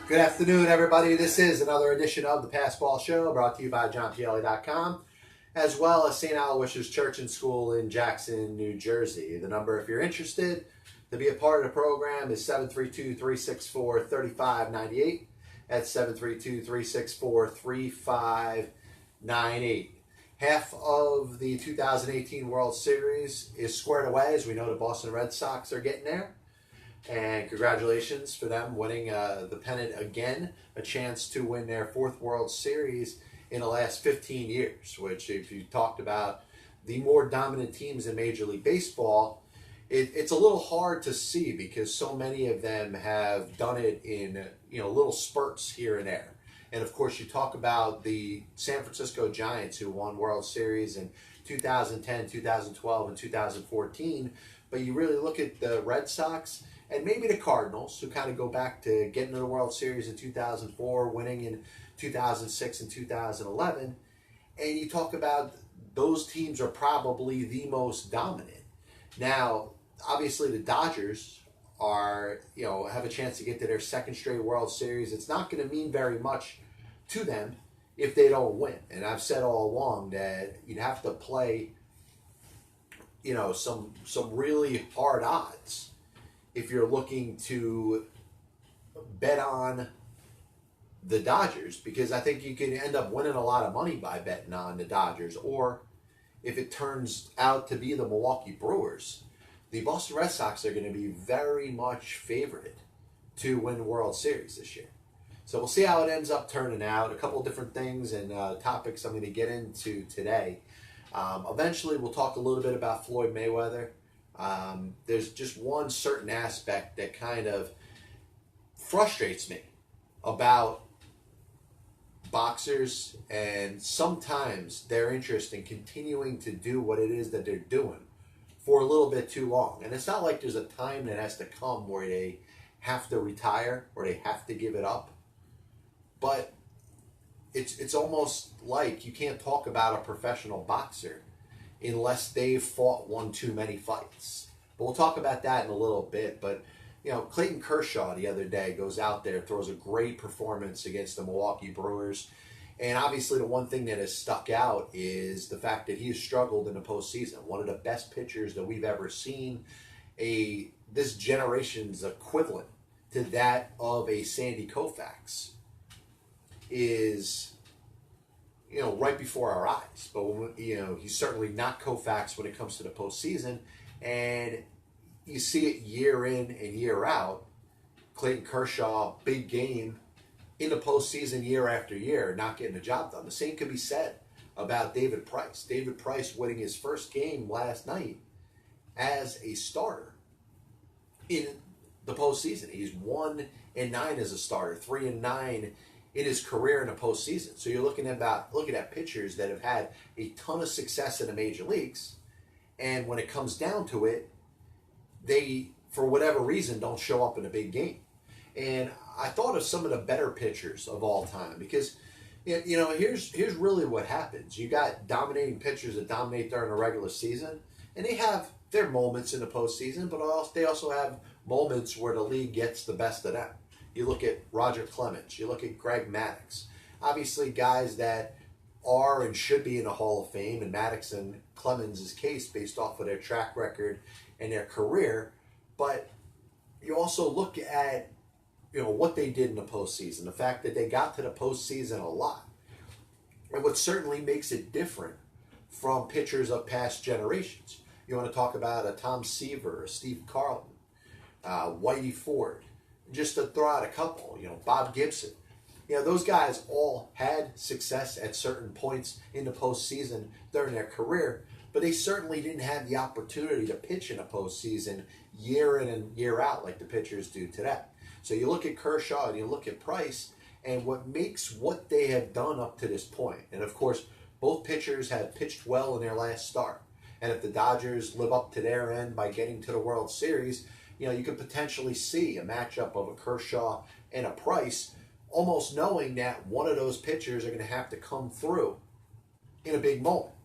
Good afternoon, everybody. This is another edition of the Passball Show, brought to you by JohnPielli.com, as well as St. Aloysius Church and School in Jackson, New Jersey. The number, if you're interested to be a part of the program, is 732-364-3598. That's 732-364-3598. Half of the 2018 World Series is squared away. As we know, the Boston Red Sox are getting there. And congratulations for them winning the pennant again, a chance to win their fourth World Series in the last 15 years, which if you talked about the more dominant teams in Major League Baseball, it's a little hard to see because so many of them have done it in little spurts here and there. And of course, you talk about the San Francisco Giants who won World Series in 2010, 2012, and 2014, but you really look at the Red Sox and maybe the Cardinals, who kind of go back to getting to the World Series in 2004, winning in 2006 and 2011. And you talk about those teams are probably the most dominant. Now, obviously the Dodgers are, have a chance to get to their second straight World Series. It's not going to mean very much to them if they don't win. And I've said all along that you'd have to play, some really hard odds if you're looking to bet on the Dodgers, because I think you can end up winning a lot of money by betting on the Dodgers. Or if it turns out to be the Milwaukee Brewers, the Boston Red Sox are going to be very much favored to win the World Series this year. So we'll see how it ends up turning out. A couple of different things and topics I'm going to get into today. Eventually, we'll talk a little bit about Floyd Mayweather. There's just one certain aspect that kind of frustrates me about boxers and sometimes their interest in continuing to do what it is that they're doing for a little bit too long. And it's not like there's a time that has to come where they have to retire or they have to give it up. But it's almost like you can't talk about a professional boxer unless they've fought one too many fights. But we'll talk about that in a little bit. But, Clayton Kershaw the other day goes out there, throws a great performance against the Milwaukee Brewers. And obviously the one thing that has stuck out is the fact that he has struggled in the postseason. One of the best pitchers that we've ever seen, this generation's equivalent to that of a Sandy Koufax, is right before our eyes. But he's certainly not Koufax when it comes to the postseason, and you see it year in and year out. Clayton Kershaw, big game in the postseason year after year, not getting the job done. The same could be said about David Price. David Price winning his first game last night as a starter in the postseason. He's 1-9 as a starter, 3-9 in his career in the postseason. So you're looking at pitchers that have had a ton of success in the major leagues, and when it comes down to it, they, for whatever reason, don't show up in a big game. And I thought of some of the better pitchers of all time because, here's really what happens. You got dominating pitchers that dominate during the regular season, and they have their moments in the postseason, but they also have moments where the league gets the best of them. You look at Roger Clemens. You look at Greg Maddux. Obviously, guys that are and should be in the Hall of Fame, in Maddux and Clemens' case, based off of their track record and their career. But you also look at, what they did in the postseason, the fact that they got to the postseason a lot. And what certainly makes it different from pitchers of past generations. You want to talk about a Tom Seaver, a Steve Carlton, Whitey Ford, just to throw out a couple, Bob Gibson. Those guys all had success at certain points in the postseason during their career, but they certainly didn't have the opportunity to pitch in a postseason year in and year out like the pitchers do today. So you look at Kershaw and you look at Price, and what makes what they have done up to this point, and of course, both pitchers have pitched well in their last start. And if the Dodgers live up to their end by getting to the World Series, you could potentially see a matchup of a Kershaw and a Price, almost knowing that one of those pitchers are going to have to come through in a big moment.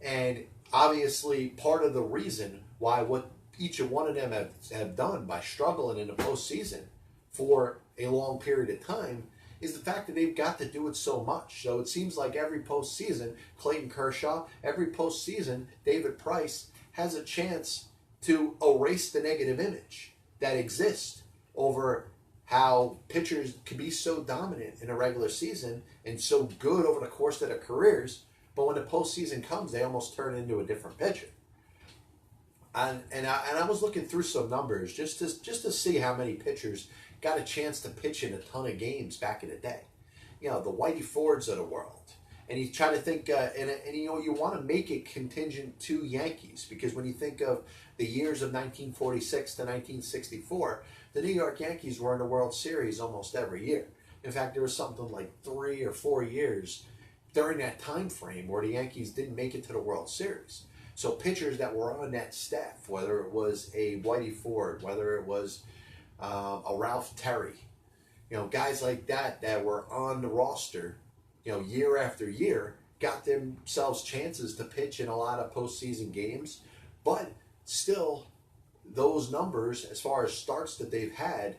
And obviously, part of the reason why what each one of them have done by struggling in the postseason for a long period of time is the fact that they've got to do it so much. So it seems like every postseason, Clayton Kershaw, every postseason, David Price has a chance to erase the negative image that exists over how pitchers can be so dominant in a regular season and so good over the course of their careers, but when the postseason comes, they almost turn into a different pitcher. And I was looking through some numbers just to see how many pitchers got a chance to pitch in a ton of games back in the day. You know, the Whitey Fords of the world. And you try to think, and you know, you want to make it contingent to Yankees, because when you think of the years of 1946 to 1964, the New York Yankees were in the World Series almost every year. In fact, there was something like 3 or 4 years during that time frame where the Yankees didn't make it to the World Series. So pitchers that were on that staff, whether it was a Whitey Ford, whether it was a Ralph Terry, you know, guys like that were on the roster, you know, year after year, got themselves chances to pitch in a lot of postseason games, but still, those numbers, as far as starts that they've had,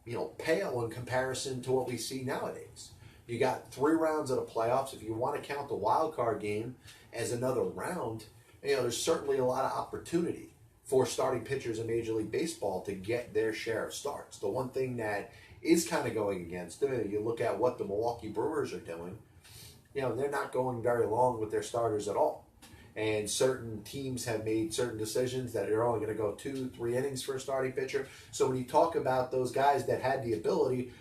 you know, pale in comparison to what we see nowadays. You got 3 rounds of the playoffs. If you want to count the wild card game as another round, you know, there's certainly a lot of opportunity for starting pitchers in Major League Baseball to get their share of starts. The one thing that is kind of going against them, you look at what the Milwaukee Brewers are doing, you know, they're not going very long with their starters at all. And certain teams have made certain decisions that are only going to go 2-3 innings for a starting pitcher. So when you talk about those guys that had the ability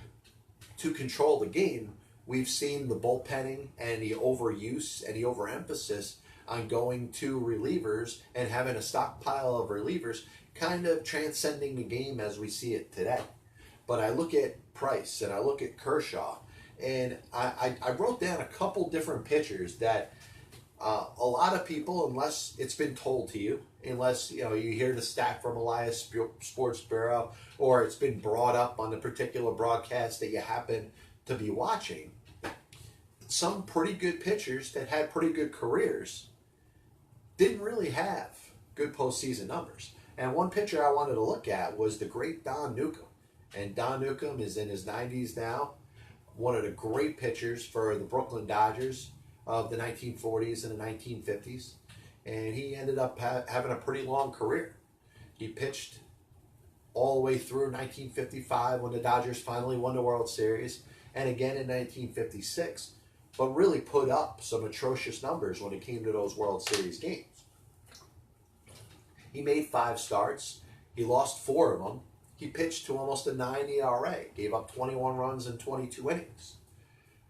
to control the game, we've seen the bullpenning and the overuse and the overemphasis on going to relievers and having a stockpile of relievers kind of transcending the game as we see it today. But I look at Price and I look at Kershaw, and I wrote down a couple different pitchers that a lot of people, unless it's been told to you, unless you know you hear the stat from Elias Sports Bureau, or it's been brought up on the particular broadcast that you happen to be watching, some pretty good pitchers that had pretty good careers didn't really have good postseason numbers. And one pitcher I wanted to look at was the great Don Newcomb. And Don Newcomb is in his 90s now, one of the great pitchers for the Brooklyn Dodgers of the 1940s and the 1950s. And he ended up having a pretty long career. He pitched all the way through 1955 when the Dodgers finally won the World Series, and again in 1956, but really put up some atrocious numbers when it came to those World Series games. He made 5 starts. He lost 4 of them. He pitched to almost a 9 ERA, gave up 21 runs in 22 innings.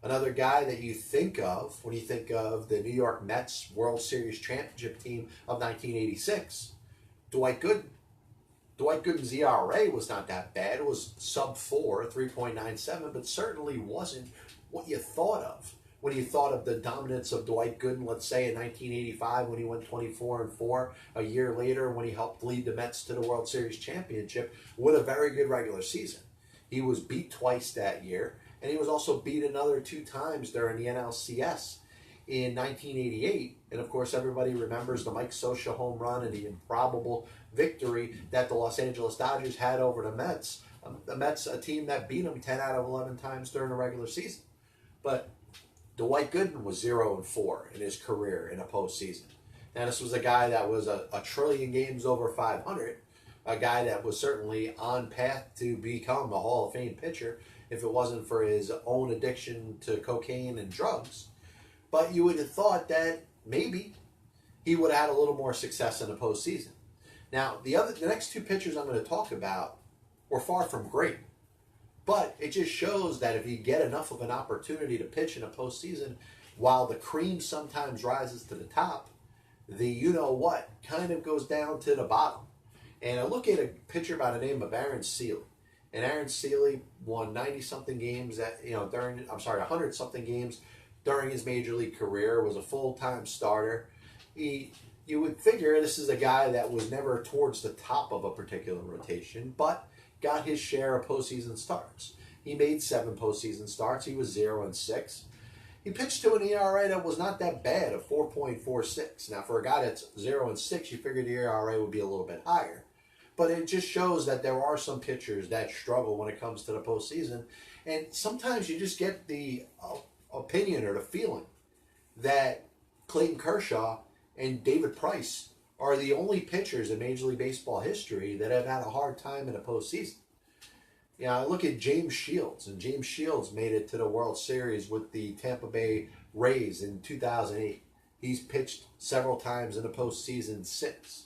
Another guy that you think of when you think of the New York Mets World Series championship team of 1986, Dwight Gooden. Dwight Gooden's ERA was not that bad. It was sub-4, 3.97, but certainly wasn't what you thought of when you thought of the dominance of Dwight Gooden, let's say in 1985 when he went 24-4, a year later when he helped lead the Mets to the World Series championship with a very good regular season. He was beat twice that year, and he was also beat another 2 times during the NLCS in 1988. And of course, everybody remembers the Mike Scioscia home run and the improbable victory that the Los Angeles Dodgers had over the Mets. The Mets, a team that beat them 10 out of 11 times during the regular season. But Dwight Gooden was 0-4 in his career in a postseason. Now, this was a guy that was a trillion games over 500, a guy that was certainly on path to become a Hall of Fame pitcher if it wasn't for his own addiction to cocaine and drugs. But you would have thought that maybe he would have had a little more success in the postseason. Now, the next 2 pitchers I'm going to talk about were far from great. But it just shows that if you get enough of an opportunity to pitch in a postseason, while the cream sometimes rises to the top, the you-know-what kind of goes down to the bottom. And I look at a pitcher by the name of Aaron Seeley. And Aaron Seeley won 90-something games, 100-something games during his major league career, was a full-time starter. You would figure this is a guy that was never towards the top of a particular rotation, but got his share of postseason starts. He made 7 postseason starts. He was 0-6. He pitched to an ERA that was not that bad, of 4.46. Now, for a guy that's 0-6, you figure the ERA would be a little bit higher. But it just shows that there are some pitchers that struggle when it comes to the postseason. And sometimes you just get the opinion or the feeling that Clayton Kershaw and David Price are the only pitchers in Major League Baseball history that have had a hard time in the postseason. You know, I look at James Shields, and James Shields made it to the World Series with the Tampa Bay Rays in 2008. He's pitched several times in the postseason since.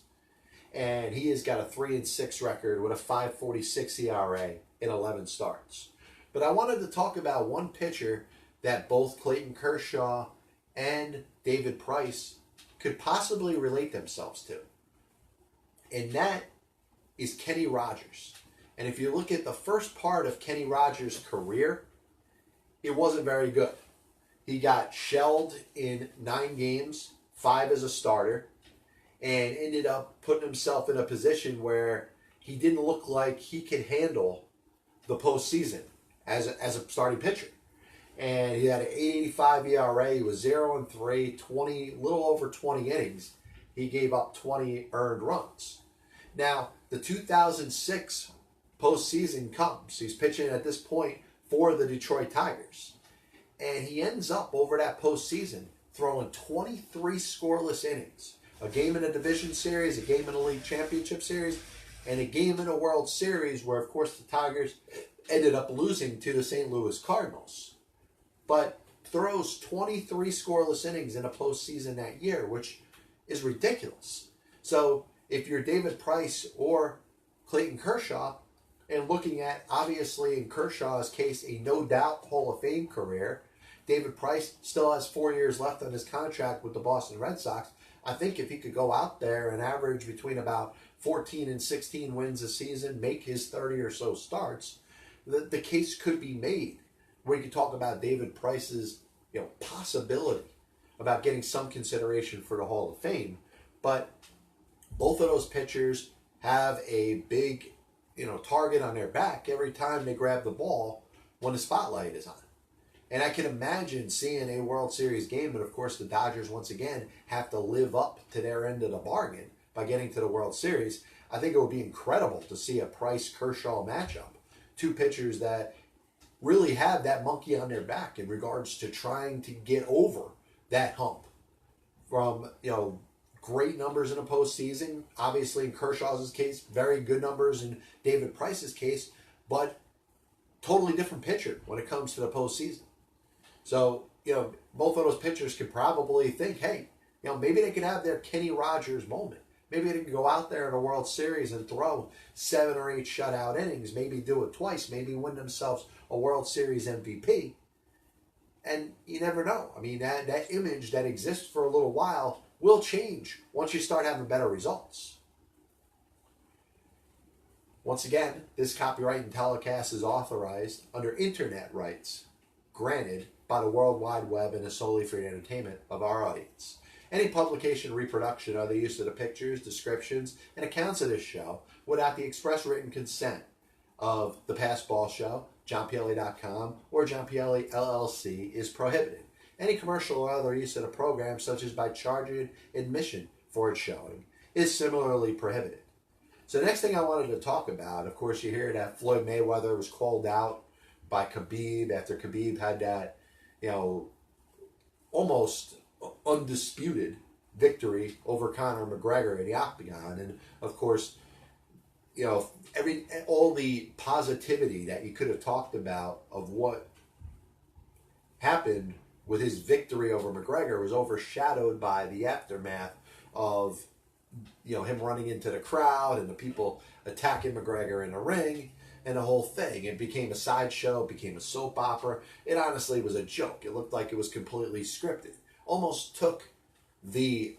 And he has got a 3-6 record with a 5.46 ERA in 11 starts. But I wanted to talk about one pitcher that both Clayton Kershaw and David Price could possibly relate themselves to. And that is Kenny Rogers. And if you look at the first part of Kenny Rogers' career, it wasn't very good. He got shelled in 9 games, 5 as a starter, and ended up putting himself in a position where he didn't look like he could handle the postseason as a starting pitcher. And he had an 8.85 ERA. He was 0-3, little over 20 innings. He gave up 20 earned runs. Now, the 2006 postseason comes. He's pitching at this point for the Detroit Tigers. And he ends up over that postseason throwing 23 scoreless innings. A game in a division series, a game in a league championship series, and a game in a World Series where, of course, the Tigers ended up losing to the St. Louis Cardinals. But throws 23 scoreless innings in a postseason that year, which is ridiculous. So if you're David Price or Clayton Kershaw, and looking at, obviously, in Kershaw's case, a no-doubt Hall of Fame career, David Price still has 4 years left on his contract with the Boston Red Sox. I think if he could go out there and average between about 14 and 16 wins a season, make his 30 or so starts, the case could be made where you could talk about David Price's possibility about getting some consideration for the Hall of Fame. But both of those pitchers have a big target on their back every time they grab the ball when the spotlight is on. And I can imagine seeing a World Series game, but of course the Dodgers once again have to live up to their end of the bargain by getting to the World Series. I think it would be incredible to see a Price-Kershaw matchup. Two pitchers that really have that monkey on their back in regards to trying to get over that hump. From, great numbers in a postseason. Obviously, in Kershaw's case, very good numbers in David Price's case, but totally different pitcher when it comes to the postseason. So, both of those pitchers could probably think, hey, maybe they could have their Kenny Rogers moment. Maybe they can go out there in a World Series and throw 7 or 8 shutout innings, maybe do it twice, maybe win themselves a World Series MVP. And you never know. I mean, that image that exists for a little while will change once you start having better results. Once again, this copyright and telecast is authorized under internet rights granted by the World Wide Web and is solely for the entertainment of our audience. Any publication, reproduction, or the use of the pictures, descriptions, and accounts of this show without the express written consent of the Past Ball Show, JohnPielli.com, or John Pielli LLC is prohibited. Any commercial or other use of the program, such as by charging admission for its showing, is similarly prohibited. So the next thing I wanted to talk about, of course, you hear that Floyd Mayweather was called out by Khabib after Khabib had that, almost undisputed victory over Conor McGregor in the Octagon. And of course, all the positivity that you could have talked about of what happened with his victory over McGregor was overshadowed by the aftermath of him running into the crowd and the people attacking McGregor in the ring and the whole thing. It became a sideshow, it became a soap opera. It honestly was a joke. It looked like it was completely scripted. Almost took the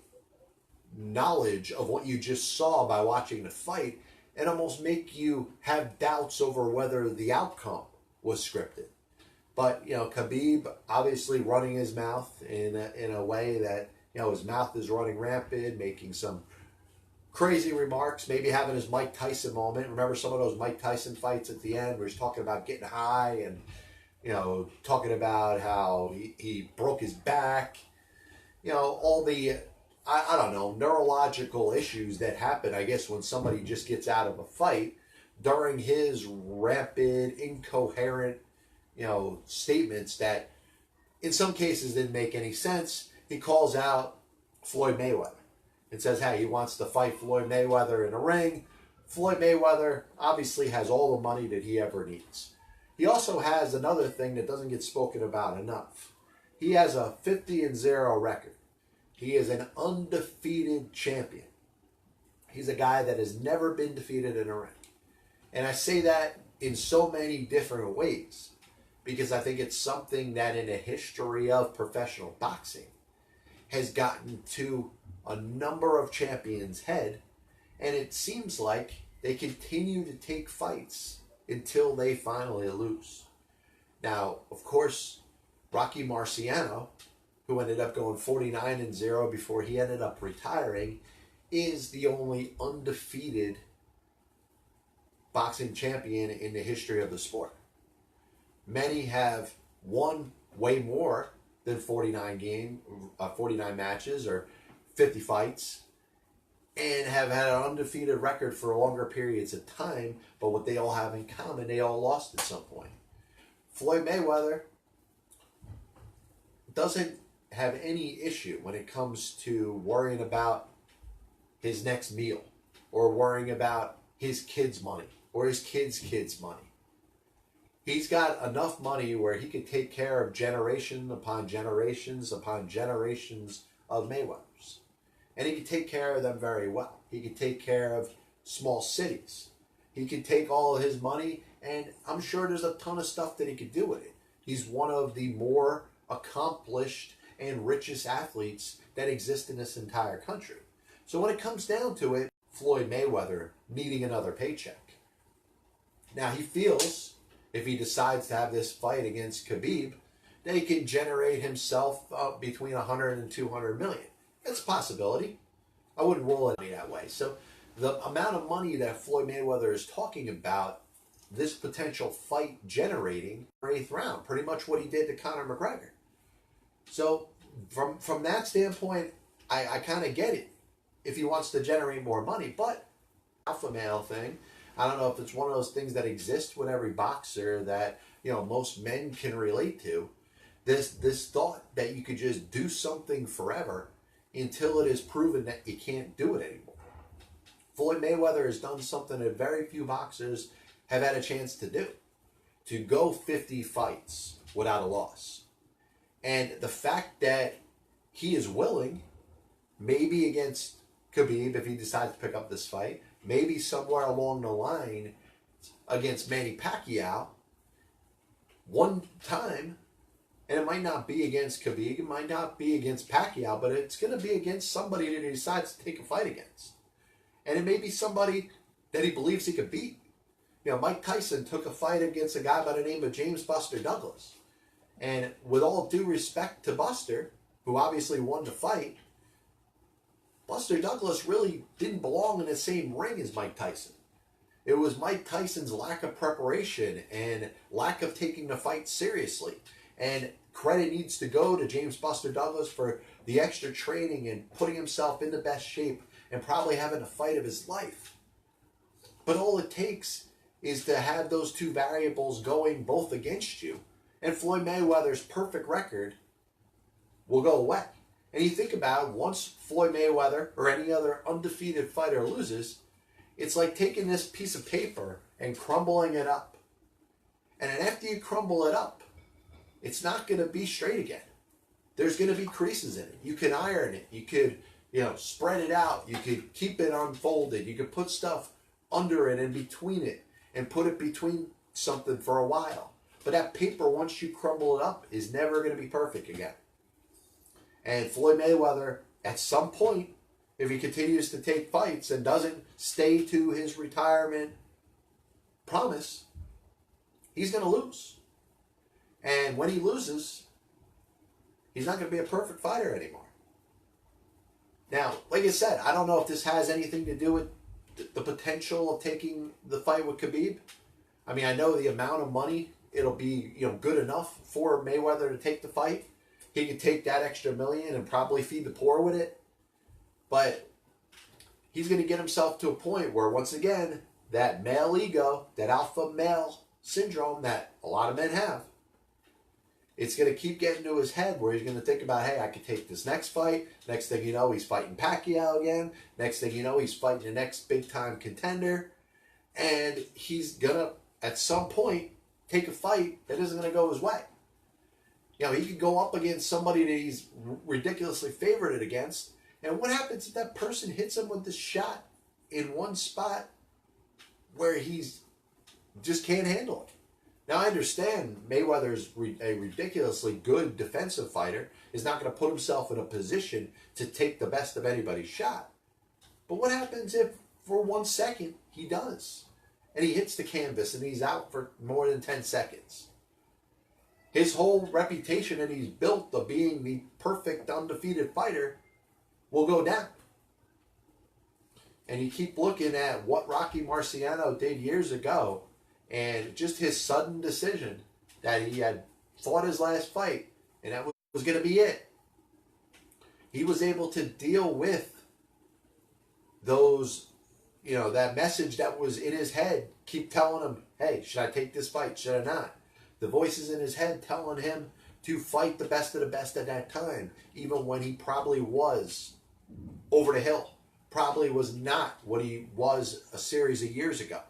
knowledge of what you just saw by watching the fight and almost make you have doubts over whether the outcome was scripted. But, Khabib obviously running his mouth in a way that, his mouth is running rampant, making some crazy remarks, maybe having his Mike Tyson moment. Remember some of those Mike Tyson fights at the end where he's talking about getting high and, talking about how he broke his back. All the I don't know, neurological issues that happen, I guess, when somebody just gets out of a fight during his rapid, incoherent, statements that in some cases didn't make any sense. He calls out Floyd Mayweather and says, hey, he wants to fight Floyd Mayweather in a ring. Floyd Mayweather obviously has all the money that he ever needs. He also has another thing that doesn't get spoken about enough. He has a 50-0 record. He is an undefeated champion. He's a guy that has never been defeated in a ring. And I say that in so many different ways because I think it's something that in the history of professional boxing has gotten to a number of champions' head, and it seems like they continue to take fights until they finally lose. Now, of course, Rocky Marciano, who ended up going 49-0 before he ended up retiring, is the only undefeated boxing champion in the history of the sport. Many have won way more than 49 matches or 50 fights and have had an undefeated record for longer periods of time, but what they all have in common, they all lost at some point. Floyd Mayweather doesn't have any issue when it comes to worrying about his next meal or worrying about his kids' money or his kids' money. He's got enough money where he could take care of generation upon generations upon generations of Mayweathers. And he could take care of them very well. He could take care of small cities. He could take all of his money, and I'm sure there's a ton of stuff that he could do with it. He's one of the more accomplished and richest athletes that exist in this entire country. So when it comes down to it, Floyd Mayweather needing another paycheck. Now he feels if he decides to have this fight against Khabib, that he can generate himself up between 100 and 200 million. It's a possibility. I wouldn't rule it that way. So the amount of money that Floyd Mayweather is talking about, this potential fight generating for 8th round, pretty much what he did to Conor McGregor. So from that standpoint, I kind of get it if he wants to generate more money. But alpha male thing, I don't know if it's one of those things that exists with every boxer that most men can relate to. This thought that you could just do something forever until it is proven that you can't do it anymore. Floyd Mayweather has done something that very few boxers have had a chance to do. To go 50 fights without a loss. And the fact that he is willing, maybe against Khabib if he decides to pick up this fight, maybe somewhere along the line against Manny Pacquiao, one time, and it might not be against Khabib, it might not be against Pacquiao, but it's going to be against somebody that he decides to take a fight against. And it may be somebody that he believes he could beat. Mike Tyson took a fight against a guy by the name of James Buster Douglas. And with all due respect to Buster, who obviously won the fight, Buster Douglas really didn't belong in the same ring as Mike Tyson. It was Mike Tyson's lack of preparation and lack of taking the fight seriously. And credit needs to go to James Buster Douglas for the extra training and putting himself in the best shape and probably having the fight of his life. But all it takes is to have those two variables going both against you, and Floyd Mayweather's perfect record will go away. And you think about it, once Floyd Mayweather or any other undefeated fighter loses, it's like taking this piece of paper and crumbling it up. And then after you crumble it up, it's not going to be straight again. There's going to be creases in it. You can iron it. You could, spread it out. You could keep it unfolded. You could put stuff under it and between it and put it between something for a while. But that paper, once you crumble it up, is never going to be perfect again. And Floyd Mayweather, at some point, if he continues to take fights and doesn't stay to his retirement promise, he's going to lose. And when he loses, he's not going to be a perfect fighter anymore. Now, like I said, I don't know if this has anything to do with the potential of taking the fight with Khabib. I mean, I know the amount of money, it'll be good enough for Mayweather to take the fight. He could take that extra million and probably feed the poor with it. But he's going to get himself to a point where, once again, that male ego, that alpha male syndrome that a lot of men have, it's going to keep getting to his head where he's going to think about, hey, I could take this next fight. Next thing you know, he's fighting Pacquiao again. Next thing you know, he's fighting the next big-time contender. And he's going to, at some point, take a fight that isn't going to go his way. You know, he could go up against somebody that he's ridiculously favored against. And what happens if that person hits him with this shot in one spot where he's just can't handle it? Now, I understand Mayweather's a ridiculously good defensive fighter, is not going to put himself in a position to take the best of anybody's shot. But what happens if, for 1 second, he does? And he hits the canvas and he's out for more than 10 seconds. His whole reputation that he's built of being the perfect undefeated fighter will go down. And you keep looking at what Rocky Marciano did years ago, and just his sudden decision that he had fought his last fight, and that was going to be it. He was able to deal with those, you know, that message that was in his head, keep telling him, hey, should I take this fight? Should I not? The voices in his head telling him to fight the best of the best at that time, even when he probably was over the hill, probably was not what he was a series of years ago.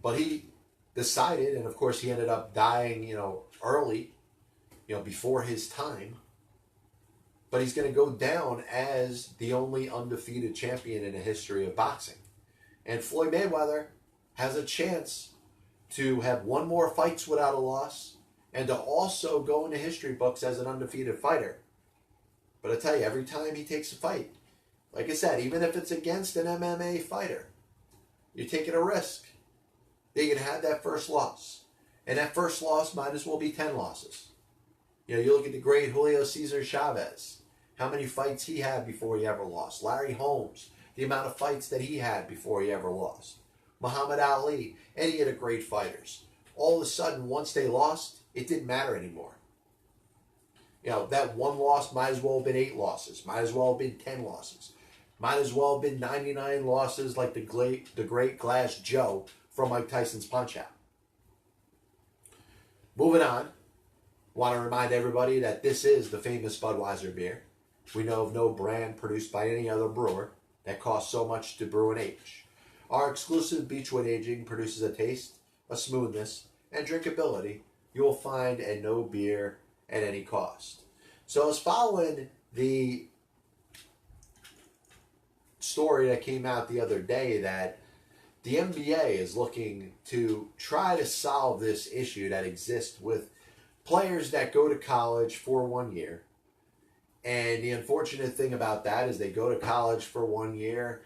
But he decided, and of course he ended up dying, you know, early, you know, before his time. But he's going to go down as the only undefeated champion in the history of boxing. And Floyd Mayweather has a chance to have one more fights without a loss and to also go into history books as an undefeated fighter. But I tell you, every time he takes a fight, like I said, even if it's against an MMA fighter, you're taking a risk. They can have that first loss. And that first loss might as well be 10 losses. You know, you look at the great Julio Cesar Chavez, how many fights he had before he ever lost. Larry Holmes, the amount of fights that he had before he ever lost. Muhammad Ali, any of the great fighters. All of a sudden, once they lost, it didn't matter anymore. You know, that one loss might as well have been 8 losses. Might as well have been 10 losses. Might as well have been 99 losses like the great Glass Joe from Mike Tyson's Punch-Out. Moving on, want to remind everybody that this is the famous Budweiser beer. We know of no brand produced by any other brewer that costs so much to brew and age. Our exclusive Beechwood aging produces a taste, a smoothness, and drinkability you will find at no beer at any cost. So I was following the story that came out the other day that the NBA is looking to try to solve this issue that exists with players that go to college for 1 year. And the unfortunate thing about that is they go to college for 1 year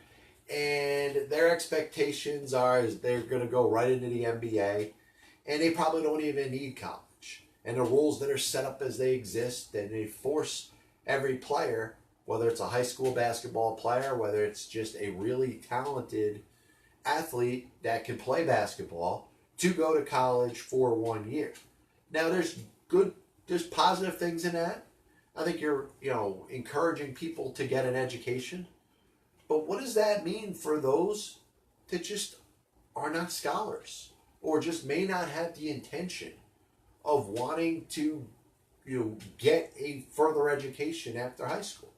and their expectations are is they're going to go right into the NBA and they probably don't even need college. And the rules that are set up as they exist, and they force every player, whether it's a high school basketball player, whether it's just a really talented athlete that can play basketball, to go to college for 1 year. Now there's positive things in that. I think you're, encouraging people to get an education. But what does that mean for those that just are not scholars or just may not have the intention of wanting to, get a further education after high school?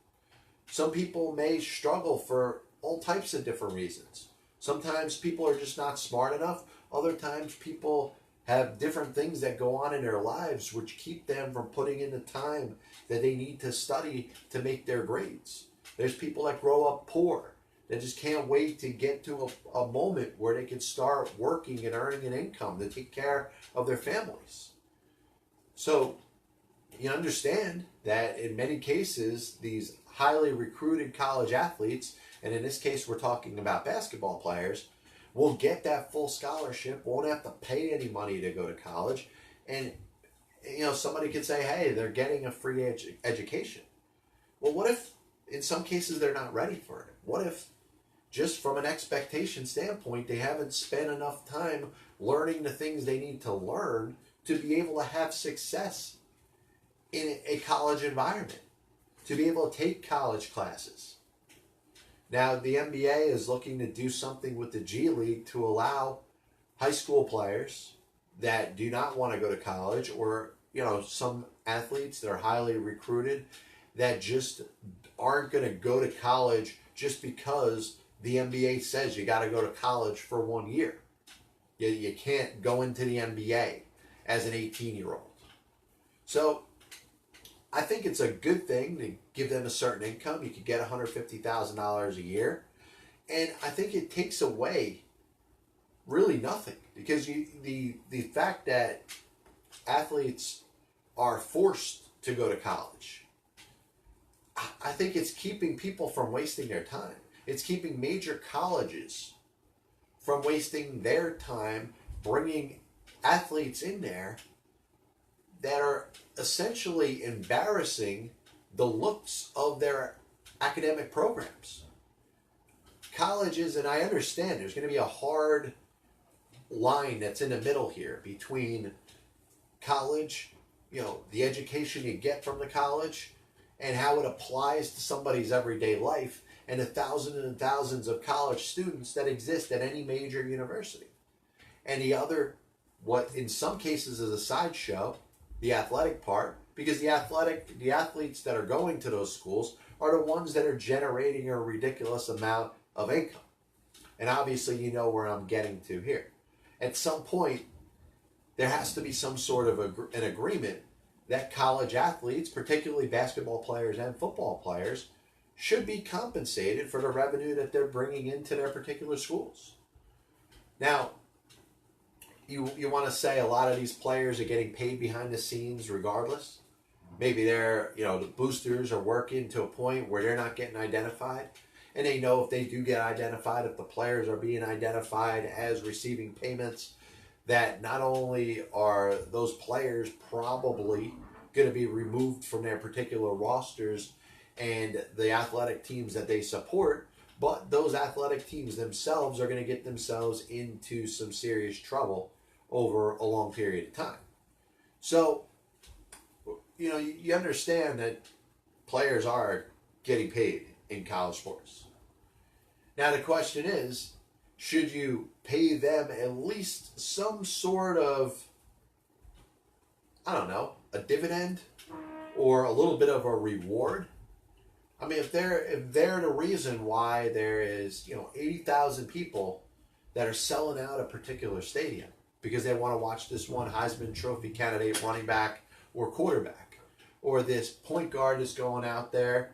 Some people may struggle for all types of different reasons. Sometimes people are just not smart enough. Other times people have different things that go on in their lives which keep them from putting in the time that they need to study to make their grades. There's people that grow up poor that just can't wait to get to a moment where they can start working and earning an income to take care of their families. So you understand that in many cases, these highly recruited college athletes, and in this case we're talking about basketball players, will get that full scholarship, won't have to pay any money to go to college. And somebody could say, hey, they're getting a free education. Well, what if in some cases they're not ready for it? What if just from an expectation standpoint, they haven't spent enough time learning the things they need to learn to be able to have success in a college environment? to be able to take college classes. Now, the NBA is looking to do something with the G League to allow high school players that do not want to go to college, or some athletes that are highly recruited that just aren't going to go to college just because the NBA says you got to go to college for 1 year. You can't go into the NBA as an 18-year-old. So I think it's a good thing to give them a certain income. You could get $150,000 a year. And I think it takes away really nothing, because the fact that athletes are forced to go to college, I think it's keeping people from wasting their time. It's keeping major colleges from wasting their time bringing athletes in there that are essentially embarrassing the looks of their academic programs. Colleges, and I understand there's going to be a hard line that's in the middle here between college, the education you get from the college, and how it applies to somebody's everyday life, and the thousands and thousands of college students that exist at any major university. And the other, what in some cases is a sideshow, the athletic part, because the athletes that are going to those schools are the ones that are generating a ridiculous amount of income. And obviously you know where I'm getting to here. At some point, there has to be some sort of an agreement that college athletes, particularly basketball players and football players, should be compensated for the revenue that they're bringing into their particular schools. Now, you want to say a lot of these players are getting paid behind the scenes regardless. Maybe the boosters are working to a point where they're not getting identified. And they know if they do get identified, if the players are being identified as receiving payments, that not only are those players probably going to be removed from their particular rosters and the athletic teams that they support, but those athletic teams themselves are going to get themselves into some serious trouble over a long period of time. So, you understand that players are getting paid in college sports. Now the question is, should you pay them at least some sort of, a dividend or a little bit of a reward? I mean, if they're the reason why there is 80,000 people that are selling out a particular stadium because they want to watch this one Heisman Trophy candidate running back or quarterback, or this point guard is going out there,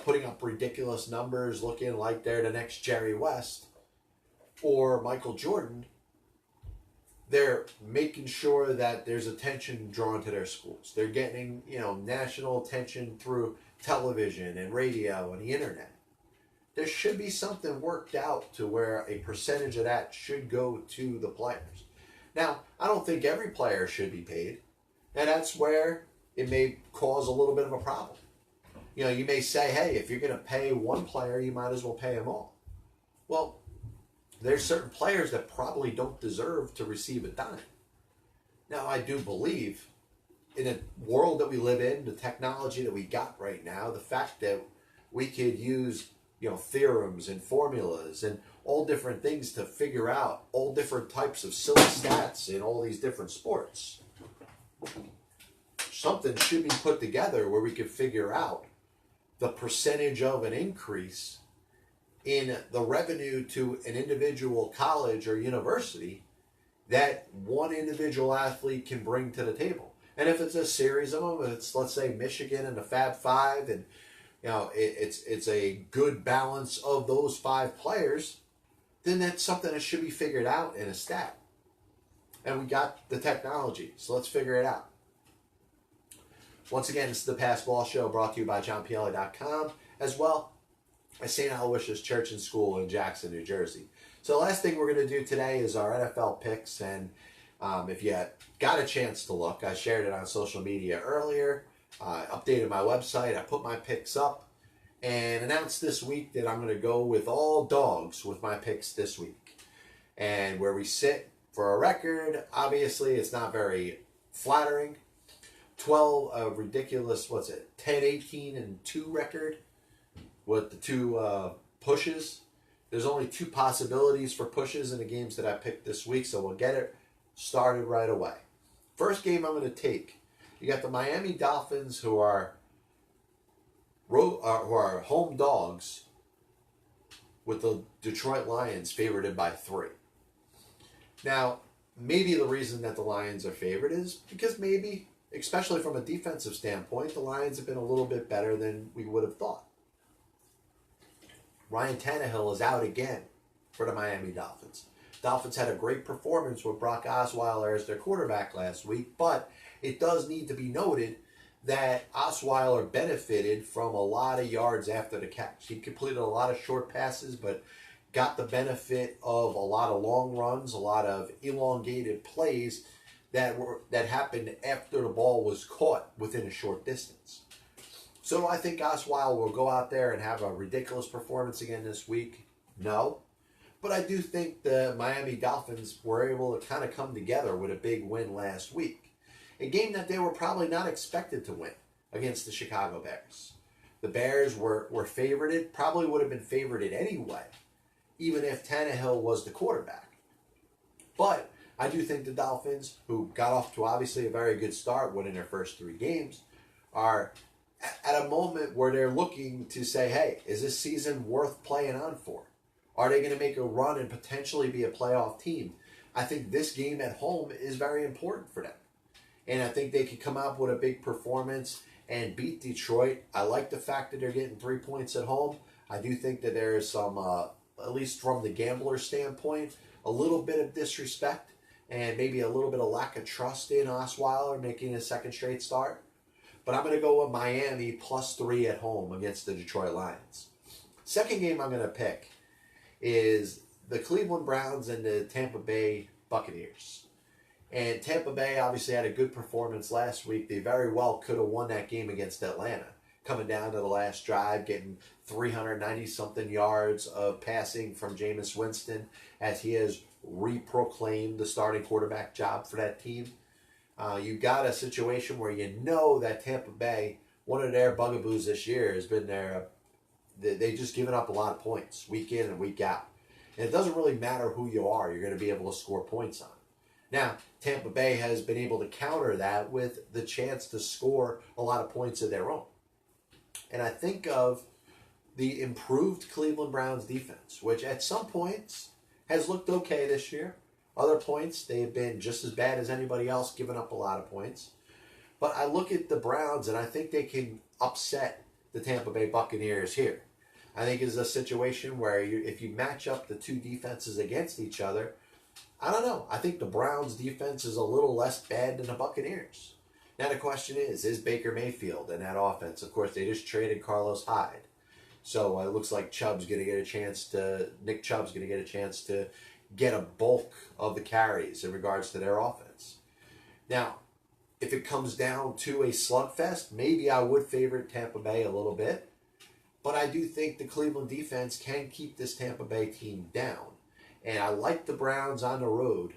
putting up ridiculous numbers, looking like they're the next Jerry West or Michael Jordan, they're making sure that there's attention drawn to their schools. They're getting, national attention through television and radio and the internet. There should be something worked out to where a percentage of that should go to the players. Now, I don't think every player should be paid, and that's where it may cause a little bit of a problem. You may say, hey, if you're going to pay one player, you might as well pay them all. Well, there's certain players that probably don't deserve to receive a dime. Now, I do believe in a world that we live in, the technology that we got right now, the fact that we could use, theorems and formulas and all different things to figure out all different types of silly stats in all these different sports. Something should be put together where we could figure out the percentage of an increase in the revenue to an individual college or university that one individual athlete can bring to the table. And if it's a series of them, it's, let's say, Michigan and the Fab Five, and it's a good balance of those five players, then that's something that should be figured out in a stat. And we got the technology, so let's figure it out. Once again, this is the Pass Ball Show, brought to you by JohnPielli.com, as well as St. Aloysius Church and School in Jackson, New Jersey. So the last thing we're going to do today is our NFL picks, and if you got a chance to look, I shared it on social media earlier, updated my website, I put my picks up, and announced this week that I'm going to go with all dogs with my picks this week. And where we sit for a record, obviously it's not very flattering. a ridiculous, 10-18-2 record with the two pushes. There's only 2 possibilities for pushes in the games that I picked this week, so we'll get it started right away. First game I'm going to take, you got the Miami Dolphins, who are home dogs, with the Detroit Lions favored by 3. Now, maybe the reason that the Lions are favored is because maybe, especially from a defensive standpoint, the Lions have been a little bit better than we would have thought. Ryan Tannehill is out again for the Miami Dolphins. Dolphins had a great performance with Brock Osweiler as their quarterback last week, but it does need to be noted that Osweiler benefited from a lot of yards after the catch. He completed a lot of short passes, but got the benefit of a lot of long runs, a lot of elongated plays that happened after the ball was caught within a short distance. So I think Osweiler will go out there and have a ridiculous performance again this week. No. But I do think the Miami Dolphins were able to kind of come together with a big win last week. A game that they were probably not expected to win against the Chicago Bears. The Bears were favorited, probably would have been favorited anyway, even if Tannehill was the quarterback. But I do think the Dolphins, who got off to obviously a very good start, winning their first 3 games, are at a moment where they're looking to say, hey, is this season worth playing on for? Are they going to make a run and potentially be a playoff team? I think this game at home is very important for them. And I think they could come out with a big performance and beat Detroit. I like the fact that they're getting 3 points at home. I do think that there is some, at least from the gambler standpoint, a little bit of disrespect and maybe a little bit of lack of trust in Osweiler making a second straight start. But I'm going to go with Miami +3 at home against the Detroit Lions. Second game I'm going to pick is the Cleveland Browns and the Tampa Bay Buccaneers. And Tampa Bay obviously had a good performance last week. They very well could have won that game against Atlanta. Coming down to the last drive, getting 390-something yards of passing from Jameis Winston as he has reproclaimed the starting quarterback job for that team. You got a situation where you know that Tampa Bay, one of their bugaboos this year has been they just given up a lot of points week in and week out. And it doesn't really matter who you are, you're going to be able to score points on. Now, Tampa Bay has been able to counter that with the chance to score a lot of points of their own. And I think of the improved Cleveland Browns defense, which at some points has looked okay this year. Other points, they've been just as bad as anybody else, giving up a lot of points. But I look at the Browns, and I think they can upset the Tampa Bay Buccaneers here. I think it's a situation where if you match up the 2 defenses against each other, I don't know. I think the Browns' defense is a little less bad than the Buccaneers. Now the question is Baker Mayfield in that offense? Of course, they just traded Carlos Hyde. So it looks like Nick Chubb's going to get a chance to get a bulk of the carries in regards to their offense. Now, if it comes down to a slugfest, maybe I would favor Tampa Bay a little bit. But I do think the Cleveland defense can keep this Tampa Bay team down. And I like the Browns on the road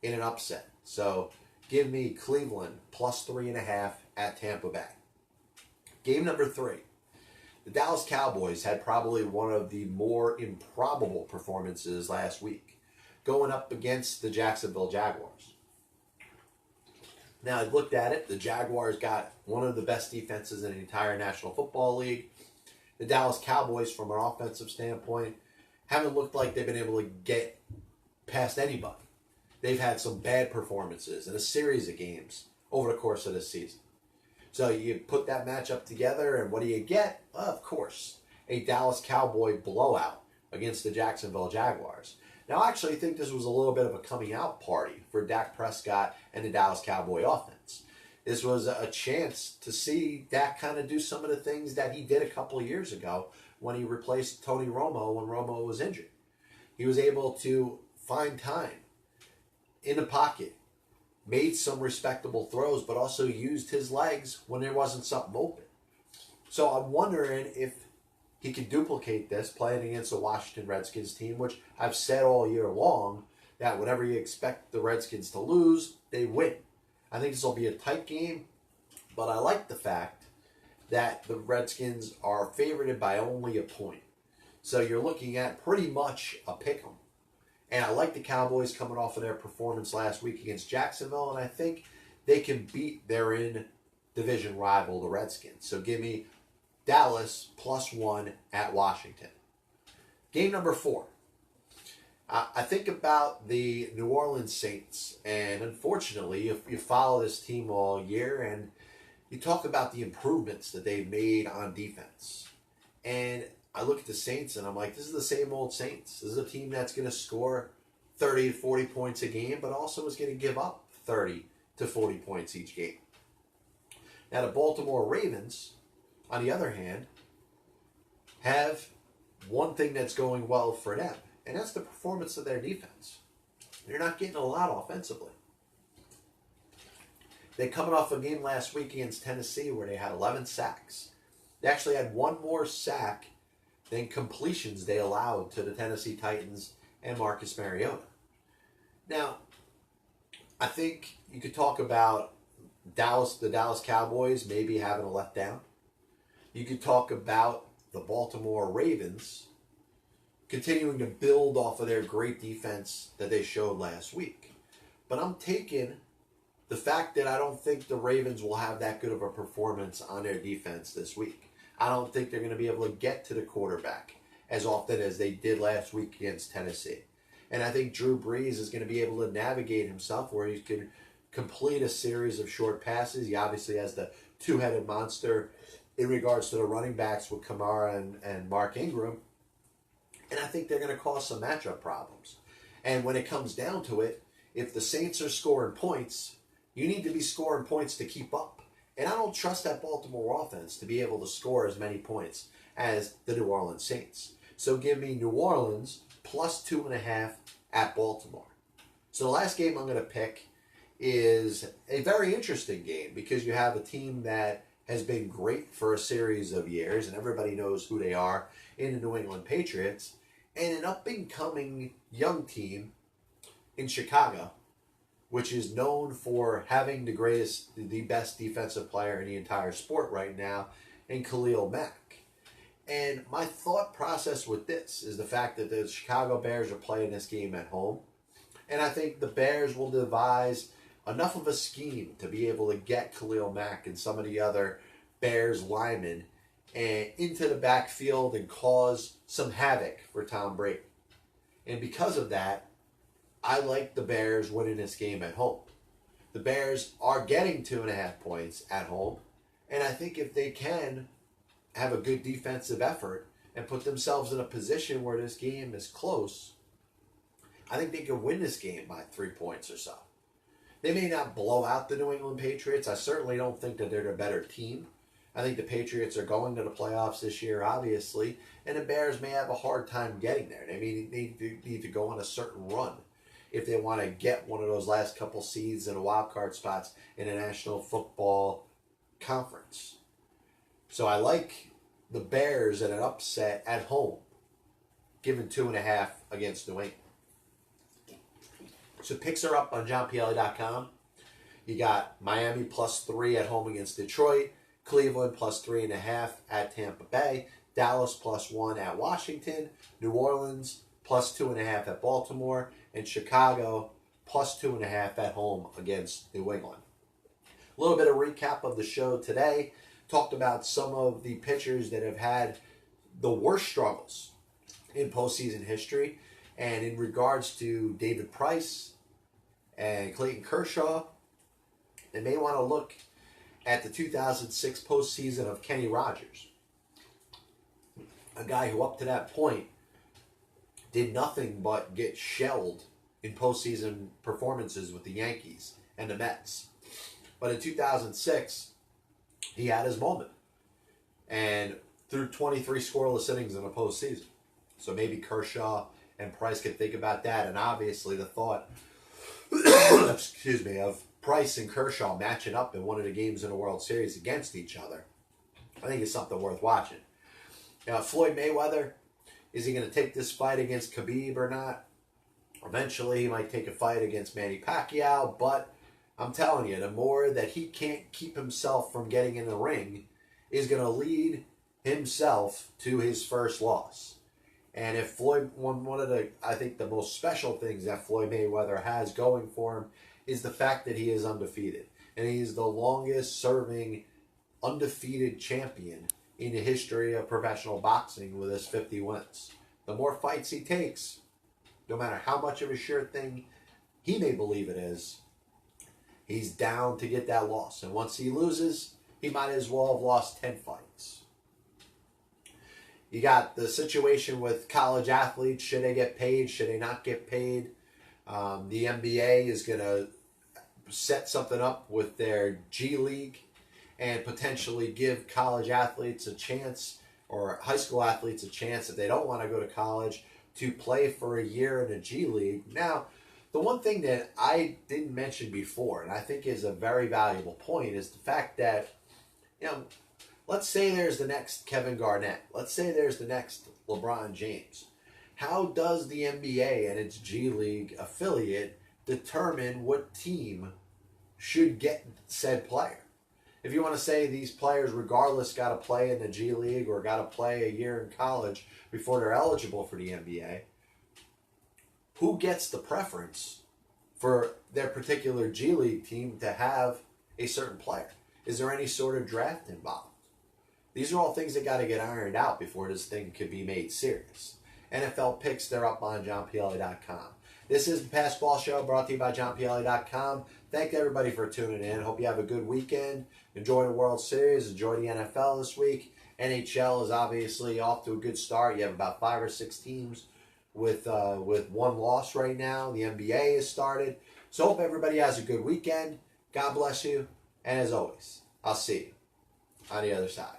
in an upset. So give me Cleveland +3.5 at Tampa Bay. Game number 3. The Dallas Cowboys had probably one of the more improbable performances last week, going up against the Jacksonville Jaguars. Now, I looked at it. The Jaguars got one of the best defenses in the entire National Football League. The Dallas Cowboys, from an offensive standpoint, haven't looked like they've been able to get past anybody. They've had some bad performances in a series of games over the course of this season. So you put that matchup together, and what do you get? Of course, a Dallas Cowboy blowout against the Jacksonville Jaguars. Now, I actually think this was a little bit of a coming out party for Dak Prescott and the Dallas Cowboy offense. This was a chance to see Dak kind of do some of the things that he did a couple of years ago when he replaced Tony Romo when Romo was injured. He was able to find time in the pocket, made some respectable throws, but also used his legs when there wasn't something open. So I'm wondering if he could duplicate this playing against the Washington Redskins team, which I've said all year long that whenever you expect the Redskins to lose, they win. I think this will be a tight game, But I like the fact that the Redskins are favored by only a point. So you're looking at pretty much a pick 'em. And I like the Cowboys coming off of their performance last week against Jacksonville, and I think they can beat their in-division rival, the Redskins. So give me Dallas +1 at Washington. Game number 4. I think about the New Orleans Saints, and unfortunately, if you follow this team all year and you talk about the improvements that they've made on defense, and I look at the Saints and I'm like, this is the same old Saints. This is a team that's going to score 30 to 40 points a game, but also is going to give up 30 to 40 points each game. Now, the Baltimore Ravens, on the other hand, have one thing that's going well for them, and that's the performance of their defense. They're not getting a lot offensively. They're coming off a game last week against Tennessee where they had 11 sacks. They actually had one more sack than completions they allowed to the Tennessee Titans and Marcus Mariota. Now, I think you could talk about the Dallas Cowboys maybe having a letdown. You could talk about the Baltimore Ravens continuing to build off of their great defense that they showed last week. But I'm taking the fact that I don't think the Ravens will have that good of a performance on their defense this week. I don't think they're going to be able to get to the quarterback as often as they did last week against Tennessee. And I think Drew Brees is going to be able to navigate himself where he can complete a series of short passes. He obviously has the two-headed monster in regards to the running backs with Kamara and Mark Ingram. And I think they're going to cause some matchup problems. And when it comes down to it, if the Saints are scoring points, you need to be scoring points to keep up. And I don't trust that Baltimore offense to be able to score as many points as the New Orleans Saints. So give me New Orleans +2.5 at Baltimore. So the last game I'm going to pick is a very interesting game because you have a team that has been great for a series of years, and everybody knows who they are in the New England Patriots, and an up-and-coming young team in Chicago, which is known for having the best defensive player in the entire sport right now, in Khalil Mack. And my thought process with this is the fact that the Chicago Bears are playing this game at home, and I think the Bears will devise enough of a scheme to be able to get Khalil Mack and some of the other Bears linemen and into the backfield and cause some havoc for Tom Brady. And because of that, I like the Bears winning this game at home. The Bears are getting 2.5 points at home, and I think if they can have a good defensive effort and put themselves in a position where this game is close, I think they can win this game by 3 points or so. They may not blow out the New England Patriots. I certainly don't think that they're the better team. I think the Patriots are going to the playoffs this year, obviously, and the Bears may have a hard time getting there. They may need to go on a certain run if they want to get one of those last couple seeds and wild card spots in the National Football Conference. So I like the Bears at an upset at home, given 2.5 against New England. So picks are up on johnpielli.com. You got Miami +3 at home against Detroit, Cleveland +3.5 at Tampa Bay, Dallas +1 at Washington, New Orleans +2.5 at Baltimore, and Chicago +2.5 at home against New England. A little bit of recap of the show today. Talked about some of the pitchers that have had the worst struggles in postseason history. And in regards to David Price and Clayton Kershaw, they may want to look at the 2006 postseason of Kenny Rogers, a guy who up to that point did nothing but get shelled in postseason performances with the Yankees and the Mets. But in 2006, he had his moment and threw 23 scoreless innings in the postseason. So maybe Kershaw and Price could think about that. And obviously the thought, of Price and Kershaw matching up in one of the games in the World Series against each other, I think is something worth watching. Now, Floyd Mayweather, is he going to take this fight against Khabib or not? Eventually, he might take a fight against Manny Pacquiao, but I'm telling you, the more that he can't keep himself from getting in the ring is going to lead himself to his first loss. And if Floyd, one of the, I think the most special things that Floyd Mayweather has going for him is the fact that he is undefeated. And he is the longest serving undefeated champion in the history of professional boxing with his 50 wins. The more fights he takes, no matter how much of a sure thing he may believe it is, he's down to get that loss. And once he loses, he might as well have lost 10 fights. You got the situation with college athletes. Should they get paid? Should they not get paid? The NBA is going to set something up with their G League and potentially give college athletes a chance, or high school athletes a chance, if they don't want to go to college, to play for a year in a G League. Now, the one thing that I didn't mention before, and I think is a very valuable point, is the fact that, let's say there's the next Kevin Garnett. Let's say there's the next LeBron James. How does the NBA and its G League affiliate determine what team should get said player? If you want to say these players regardless got to play in the G League or got to play a year in college before they're eligible for the NBA, who gets the preference for their particular G League team to have a certain player? Is there any sort of draft involved? These are all things that got to get ironed out before this thing could be made serious. NFL picks, they're up on johnpielli.com. This is the Pass Ball Show, brought to you by johnpielli.com. Thank everybody for tuning in. Hope you have a good weekend. Enjoy the World Series. Enjoy the NFL this week. NHL is obviously off to a good start. You have about 5 or 6 teams with one loss right now. The NBA has started. So hope everybody has a good weekend. God bless you. And as always, I'll see you on the other side.